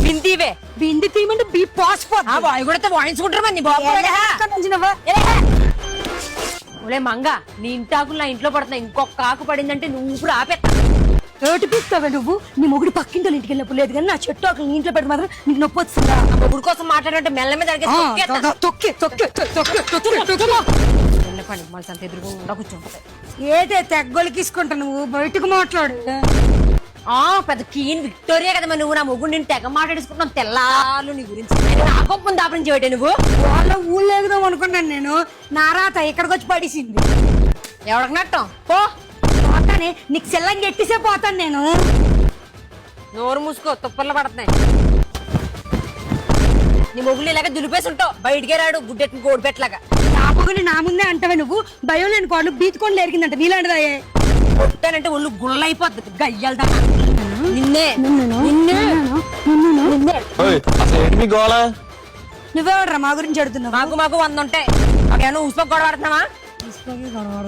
బిందివే bindi తీయమంటే be passport bye కూడా వాయించుకుంటారు మరి ఒలే మంగ నీ ఇంటాకులు నా ఇంట్లో పడుతున్నా ఇంకొక ఆకు పడిందంటే నువ్వు ఆపేస్తా ఏటిపిస్తావే నువ్వు నీ మొగుడు పక్కింటి ఇంటికి వెళ్ళినప్పుడు లేదు కానీ నా చెట్టు ఆకులు నీ ఇంట్లో పెట్టి మాత్రం నీకు నొప్పి వస్తుందా? మొగుడు కోసం మాట్లాడంటే మెల్ల మీద పని మళ్ళీ అంత ఎదురుకుండా కూర్చుంటది. ఏదే తెగ్గొలికి తీసుకుంటా నువ్వు బయటకు మాట్లాడు. పెద్ద కీన్ విక్టోరియా కదా నువ్వు. నా మొగుడు నేను తెగ మాట్లాడేసుకుంటున్నాను తెల్లాలు నీ గురించి. నాకొప్పని దాపడం చేయటే నువ్వు వాళ్ళ ఊళ్ళో ఎగుదాం అనుకున్నాను నేను. నారాత ఇక్కడికి వచ్చి పడేసింది. ఎవరికి నట్టం పో పోతానే నీకు సెల్లంగా ఎట్టిసే పోతాను నేను. నోరు మూసుకో తుప్పల్లో పడుతున్నాయి. నీ మొగుడు ఇలాగ దులిపేసి ఉంటావు బయటికే రాడు గుడ్డెట్టిన గోడు పెట్టలాగా. నా పొగుని నా ముందే అంటావే నువ్వు. భయం లేని కోళ్ళు బీతుకొని ఎరిగిందంట నీలాంటిదాయే. కొట్టానంటే ఒళ్ళు గుళ్ళ అయిపోద్ది గయ్యాలదా. నిన్నే నువ్వెవడరా మా గురించి అడుగుతున్నావు? మాకు 100 ఉంటాయి. అవేమో ఉసుప గొడవ పడుతున్నావా? గొడవ